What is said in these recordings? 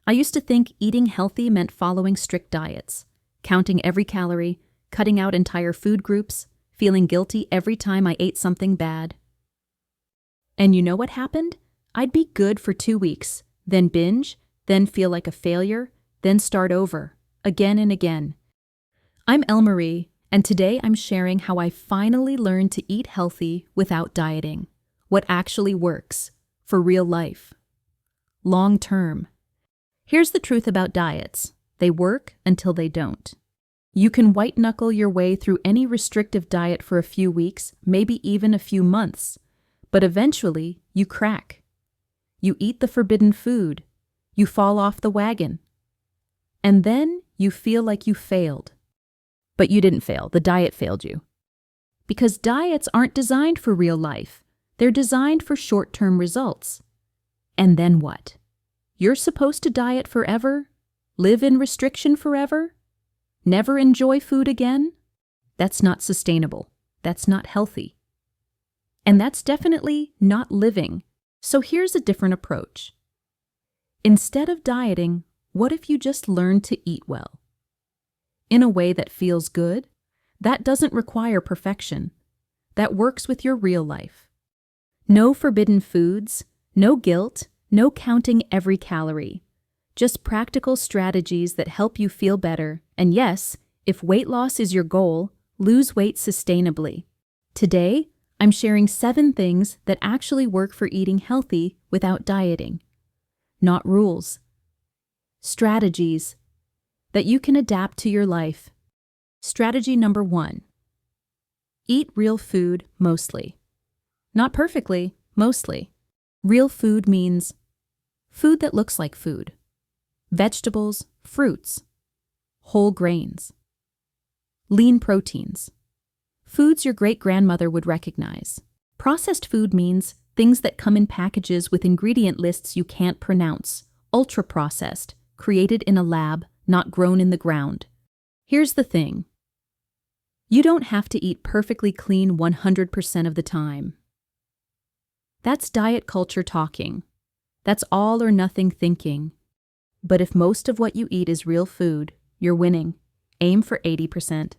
I used to think eating healthy meant following strict diets, counting every calorie, cutting out entire food groups, feeling guilty every time I ate something bad. And you know what happened? I'd be good for 2 weeks, then binge, then feel like a failure, then start over, again and again. I'm Elmarie, and today I'm sharing how I finally learned to eat healthy without dieting, what actually works, for real life. Long term. Here's the truth about diets. They work until they don't. You can white-knuckle your way through any restrictive diet for a few weeks, maybe even a few months, but eventually you crack. You eat the forbidden food. You fall off the wagon. And then you feel like you failed. But you didn't fail. The diet failed you. Because diets aren't designed for real life. They're designed for short-term results. And then what? You're supposed to diet forever? Live in restriction forever? Never enjoy food again? That's not sustainable. That's not healthy. And that's definitely not living. So here's a different approach. Instead of dieting, what if you just learn to eat well? In a way that feels good, that doesn't require perfection. That works with your real life. No forbidden foods, no guilt, no counting every calorie. Just practical strategies that help you feel better. And yes, if weight loss is your goal, lose weight sustainably. Today, I'm sharing 7 things that actually work for eating healthy without dieting. Not rules. Strategies that you can adapt to your life. Strategy number 1. Eat real food mostly. Not perfectly, mostly. Real food means food that looks like food. Vegetables, fruits, whole grains. Lean proteins. Foods your great-grandmother would recognize. Processed food means things that come in packages with ingredient lists you can't pronounce. Ultra-processed, created in a lab, not grown in the ground. Here's the thing. You don't have to eat perfectly clean 100% of the time. That's diet culture talking. That's all or nothing thinking. But if most of what you eat is real food, you're winning. Aim for 80%.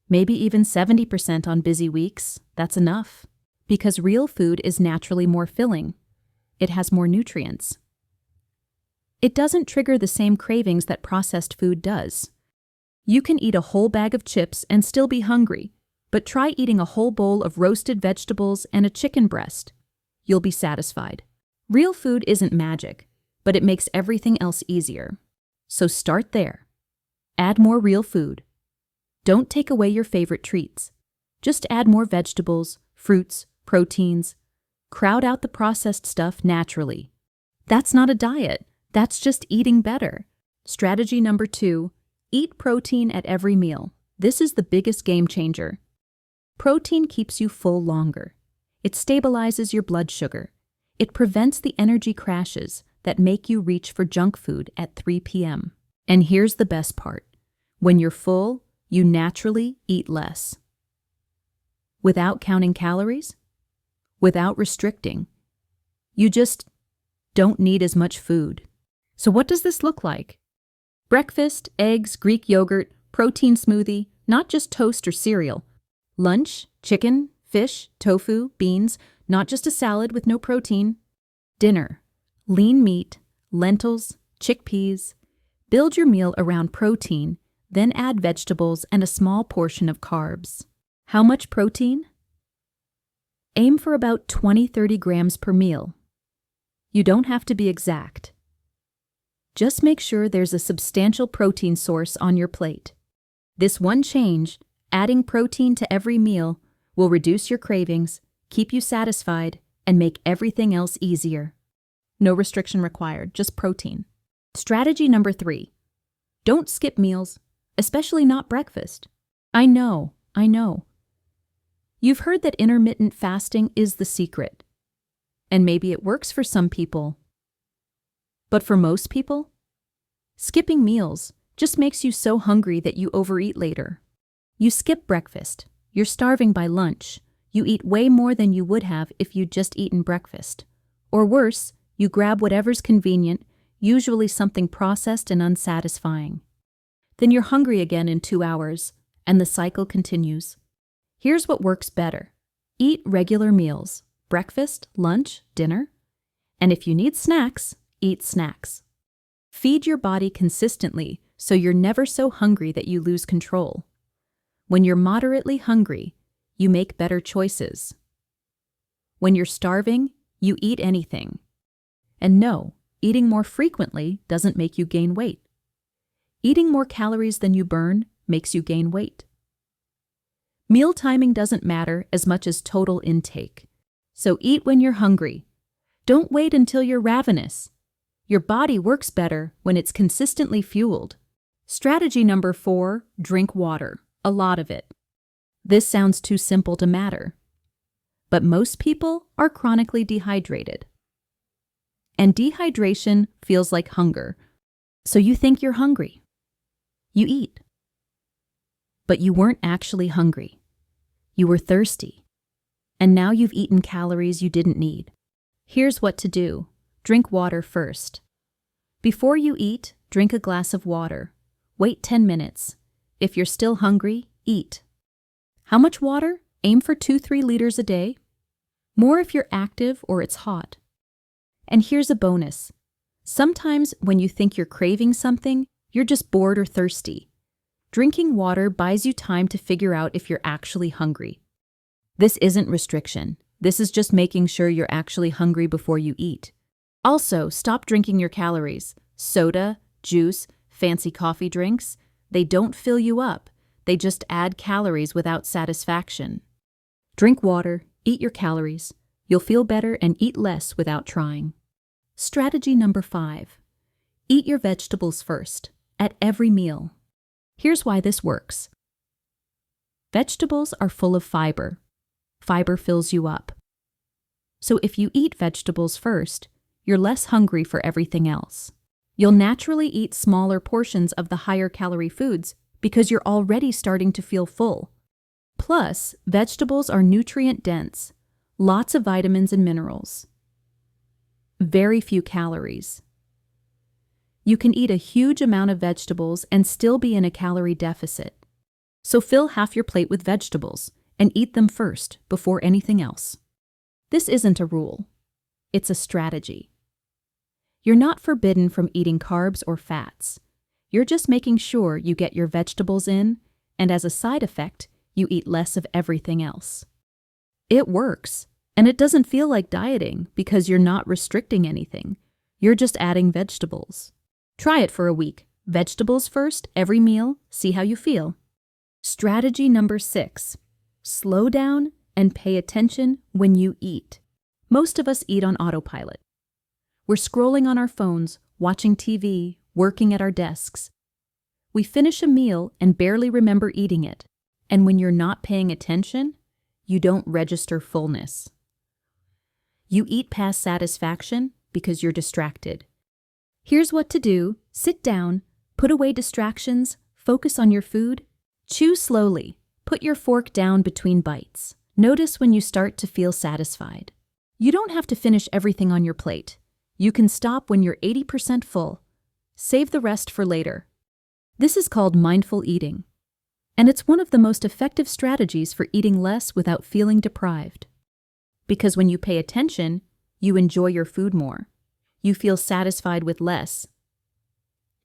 Maybe even 70% on busy weeks. That's enough. Because real food is naturally more filling. It has more nutrients. It doesn't trigger the same cravings that processed food does. You can eat a whole bag of chips and still be hungry, but try eating a whole bowl of roasted vegetables and a chicken breast. You'll be satisfied. Real food isn't magic, but it makes everything else easier. So start there. Add more real food. Don't take away your favorite treats. Just add more vegetables, fruits, proteins. Crowd out the processed stuff naturally. That's not a diet. That's just eating better. Strategy number 2, eat protein at every meal. This is the biggest game changer. Protein keeps you full longer. It stabilizes your blood sugar. It prevents the energy crashes that make you reach for junk food at 3 p.m. And here's the best part. When you're full, you naturally eat less. Without counting calories, without restricting, you just don't need as much food. So what does this look like? Breakfast, eggs, Greek yogurt, protein smoothie, not just toast or cereal. Lunch, chicken, fish, tofu, beans, not just a salad with no protein. Dinner, lean meat, lentils, chickpeas. Build your meal around protein, then add vegetables and a small portion of carbs. How much protein? Aim for about 20-30 grams per meal. You don't have to be exact. Just make sure there's a substantial protein source on your plate. This one change, adding protein to every meal, will reduce your cravings, keep you satisfied, and make everything else easier. No restriction required, just protein. Strategy number 3. Don't skip meals, especially not breakfast. I know. You've heard that intermittent fasting is the secret. And maybe it works for some people. But for most people, skipping meals just makes you so hungry that you overeat later. You skip breakfast, you're starving by lunch, you eat way more than you would have if you'd just eaten breakfast. Or worse, you grab whatever's convenient, usually something processed and unsatisfying. Then you're hungry again in 2 hours, and the cycle continues. Here's what works better. Eat regular meals, breakfast, lunch, dinner. And if you need snacks, eat snacks. Feed your body consistently so you're never so hungry that you lose control. When you're moderately hungry, you make better choices. When you're starving, you eat anything. And no, eating more frequently doesn't make you gain weight. Eating more calories than you burn makes you gain weight. Meal timing doesn't matter as much as total intake. So eat when you're hungry. Don't wait until you're ravenous. Your body works better when it's consistently fueled. Strategy number 4, drink water, a lot of it. This sounds too simple to matter. But most people are chronically dehydrated. And dehydration feels like hunger. So you think you're hungry. You eat. But you weren't actually hungry. You were thirsty. And now you've eaten calories you didn't need. Here's what to do. Drink water first. Before you eat, drink a glass of water. Wait 10 minutes. If you're still hungry, eat. How much water? Aim for 2-3 liters a day. More if you're active or it's hot. And here's a bonus. Sometimes when you think you're craving something, you're just bored or thirsty. Drinking water buys you time to figure out if you're actually hungry. This isn't restriction. This is just making sure you're actually hungry before you eat. Also, stop drinking your calories. Soda, juice, fancy coffee drinks, they don't fill you up. They just add calories without satisfaction. Drink water, eat your calories. You'll feel better and eat less without trying. Strategy number 5. Eat your vegetables first, at every meal. Here's why this works. Vegetables are full of fiber. Fiber fills you up. So if you eat vegetables first, you're less hungry for everything else. You'll naturally eat smaller portions of the higher calorie foods because you're already starting to feel full. Plus, vegetables are nutrient dense, lots of vitamins and minerals. Very few calories. You can eat a huge amount of vegetables and still be in a calorie deficit. So fill half your plate with vegetables and eat them first before anything else. This isn't a rule. It's a strategy. You're not forbidden from eating carbs or fats. You're just making sure you get your vegetables in, and as a side effect, you eat less of everything else. It works, and it doesn't feel like dieting because you're not restricting anything. You're just adding vegetables. Try it for a week. Vegetables first, every meal, see how you feel. Strategy number 6. Slow down and pay attention when you eat. Most of us eat on autopilot. We're scrolling on our phones, watching TV, working at our desks. We finish a meal and barely remember eating it. And when you're not paying attention, you don't register fullness. You eat past satisfaction because you're distracted. Here's what to do. Sit down, put away distractions, focus on your food. Chew slowly. Put your fork down between bites. Notice when you start to feel satisfied. You don't have to finish everything on your plate. You can stop when you're 80% full. Save the rest for later. This is called mindful eating. And it's one of the most effective strategies for eating less without feeling deprived. Because when you pay attention, you enjoy your food more. You feel satisfied with less.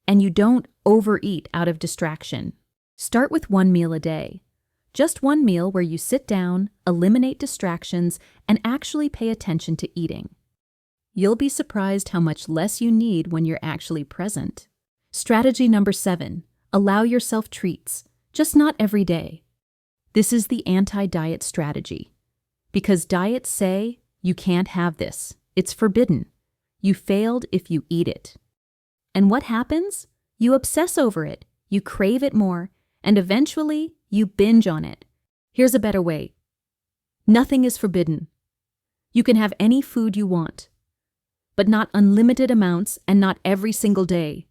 And you don't overeat out of distraction. Start with 1 meal a day. Just 1 meal where you sit down, eliminate distractions, and actually pay attention to eating. You'll be surprised how much less you need when you're actually present. Strategy number 7. Allow yourself treats, just not every day. This is the anti-diet strategy. Because diets say, you can't have this. It's forbidden. You failed if you eat it. And what happens? You obsess over it. You crave it more. And eventually, you binge on it. Here's a better way. Nothing is forbidden. You can have any food you want, but not unlimited amounts and not every single day.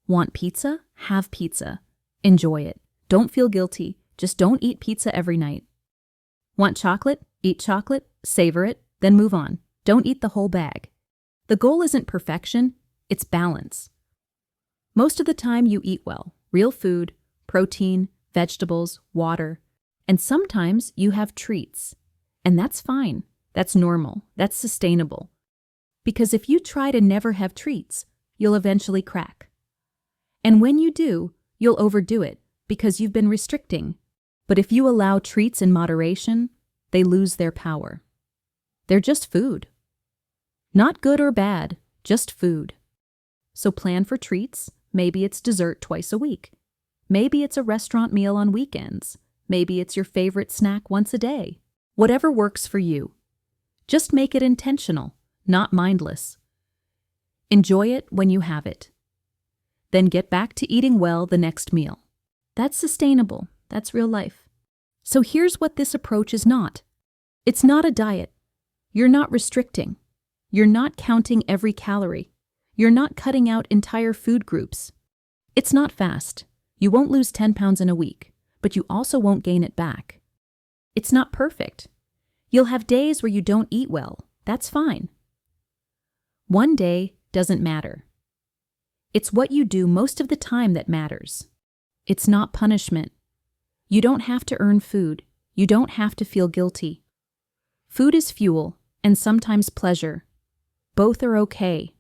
Want pizza? Have pizza. Enjoy it. Don't feel guilty. Just don't eat pizza every night. Want chocolate? Eat chocolate, savor it, then move on. Don't eat the whole bag. The goal isn't perfection, It's balance. Most of the time you eat well, real food, protein, vegetables, water, and sometimes you have treats. And that's fine. That's normal. That's sustainable. Because if you try to never have treats, you'll eventually crack. And when you do, you'll overdo it because you've been restricting. But if you allow treats in moderation, they lose their power. They're just food. Not good or bad, just food. So plan for treats. Maybe it's dessert twice a week. Maybe it's a restaurant meal on weekends. Maybe it's your favorite snack once a day. Whatever works for you. Just make it intentional, not mindless. Enjoy it when you have it. Then get back to eating well the next meal. That's sustainable. That's real life. So here's what this approach is not. It's not a diet. You're not restricting. You're not counting every calorie. You're not cutting out entire food groups. It's not fast. You won't lose 10 pounds in a week, but you also won't gain it back. It's not perfect. You'll have days where you don't eat well. That's fine. One day doesn't matter. It's what you do most of the time that matters. It's not punishment. You don't have to earn food. You don't have to feel guilty. Food is fuel and sometimes pleasure. Both are okay.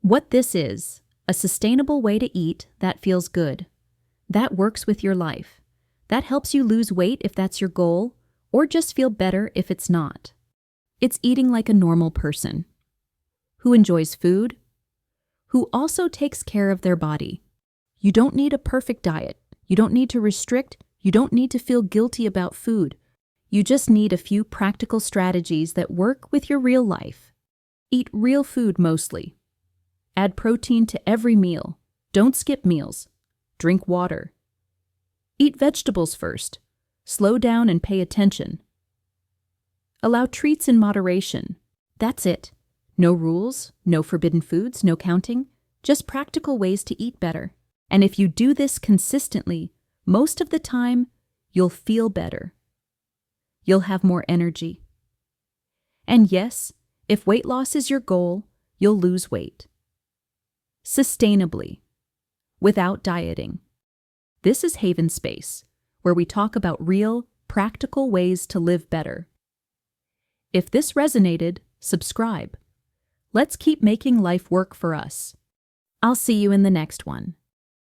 What this is, a sustainable way to eat that feels good. That works with your life. That helps you lose weight if that's your goal, or just feel better if it's not. It's eating like a normal person who enjoys food, who also takes care of their body. You don't need a perfect diet. You don't need to restrict. You don't need to feel guilty about food. You just need a few practical strategies that work with your real life. Eat real food mostly. Add protein to every meal. Don't skip meals. Drink water. Eat vegetables first. Slow down and pay attention. Allow treats in moderation. That's it. No rules, no forbidden foods, no counting, just practical ways to eat better. And if you do this consistently, most of the time, you'll feel better. You'll have more energy. And yes, if weight loss is your goal, you'll lose weight. Sustainably, without dieting. This is Haven Space, where we talk about real, practical ways to live better. If this resonated, subscribe. Let's keep making life work for us. I'll see you in the next one.